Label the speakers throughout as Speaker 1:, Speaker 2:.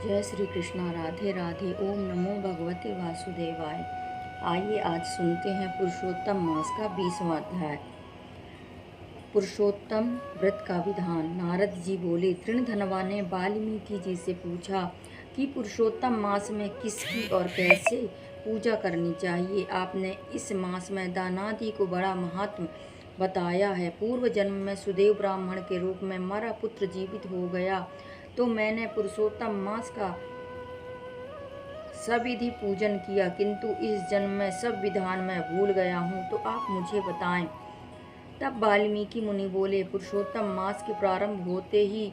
Speaker 1: जय श्री कृष्णा। राधे राधे। ओम नमो भगवते वासुदेवाय। आइए आज सुनते हैं पुरुषोत्तम मास का 20वां अध्याय। पुरुषोत्तम व्रत का विधान। नारद जी बोले, तृणधनवा ने वाल्मीकि जी से पूछा कि पुरुषोत्तम मास में किसकी और कैसे पूजा करनी चाहिए। आपने इस मास में दानादि को बड़ा महात्म बताया है। पूर्व जन्म में सुदेव ब्राह्मण के रूप में मरा पुत्र जीवित हो गया तो मैंने पुरुषोत्तम मास का सविधि पूजन किया, किंतु इस जन्म में सब विधान मैं भूल गया हूँ, तो आप मुझे बताएं। तब वाल्मीकि मुनि बोले, पुरुषोत्तम मास के प्रारंभ होते ही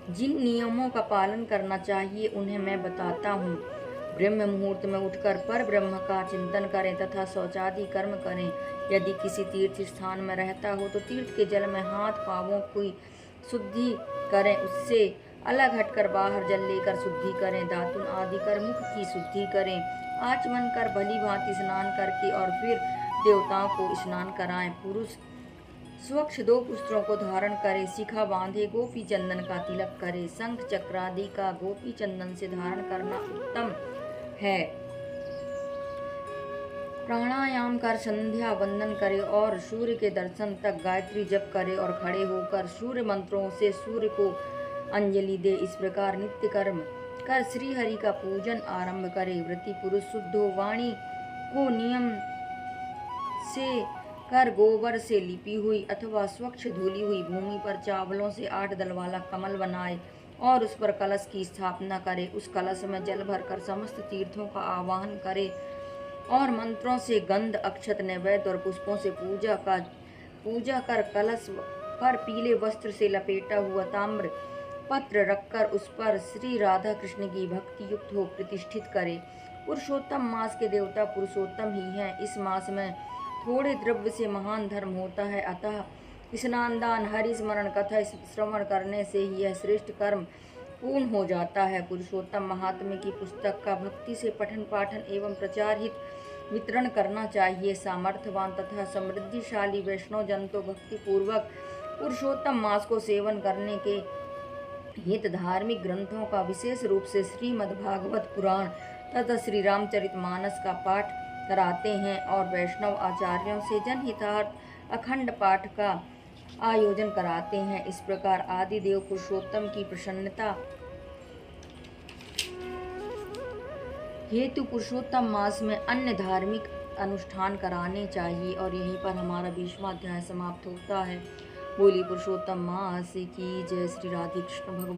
Speaker 1: जिन नियमों का पालन करना चाहिए उन्हें मैं बताता हूँ। ब्रह्म मुहूर्त में उठकर पर ब्रह्म का चिंतन करें तथा शौचादि कर्म करें। यदि किसी तीर्थ स्थान में रहता हो तो तीर्थ के जल में हाथ पांवों की शुद्धि करें, उससे अलग हटकर बाहर जल लेकर शुद्धि करें। दातुन आदि कर मुख की शुद्धि करें। आचमन कर भली भांति स्नान करके और फिर देवताओं को स्नान कराएं। पुरुष स्वच्छ 2 वस्त्रों को धारण करे, शिखा बांधे, गोपी चंदन का तिलक करे। शंख चक्रादि का गोपी चंदन से धारण करना उत्तम है। प्राणायाम कर संध्या वंदन करे और सूर्य के दर्शन तक गायत्री जप करे और खड़े होकर सूर्य मंत्रों से सूर्य को अंजलि दे। इस प्रकार नित्य कर्म कर श्री हरि का पूजन आरंभ करे। व्रती पुरुष शुद्ध हो, वाणी को नियम से कर गोबर से लिपी हुई अथवा स्वच्छ धुली हुई भूमि पर चावलों से 8 दल वाला कमल बनाए और उस पर कलश की स्थापना करे। उस कलश में जल भरकर समस्त तीर्थों का आवाहन करे और मंत्रों से गंध अक्षत नैवेद्य और पुष्पों से पूजा कर कलश पर पीले वस्त्र से लपेटा हुआ ताम्र पत्र रखकर उस पर श्री राधा कृष्ण की भक्ति युक्त हो प्रतिष्ठित करे। पुरुषोत्तम मास के देवता पुरुषोत्तम ही हैं। इस मास में थोड़े द्रव्य से महान धर्म होता है, अतः स्नान दान हरि स्मरण कथा श्रवण करने से ही यह श्रेष्ठ कर्म पूर्ण हो जाता है। पुरुषोत्तम महात्म्य की पुस्तक का भक्ति से पठन पाठन एवं प्रचार हित वितरण करना चाहिए। सामर्थ्यवान तथा समृद्धिशाली वैष्णव जन तो भक्ति पूर्वक पुरुषोत्तम मास को सेवन करने के हित धार्मिक ग्रंथों का विशेष रूप से श्रीमद्भागवत पुराण तथा श्री रामचरितमानस का पाठ कराते हैं और वैष्णव आचार्यों से जनहितार्थ अखंड पाठ का आयोजन कराते हैं। इस प्रकार आदि देव पुरुषोत्तम की प्रसन्नता हेतु पुरुषोत्तम मास में अन्य धार्मिक अनुष्ठान कराने चाहिए। और यहीं पर हमारा 20वां अध्याय समाप्त होता है। बोली पुरुषोत्तम मास की जय। श्री राधे कृष्ण भगवान।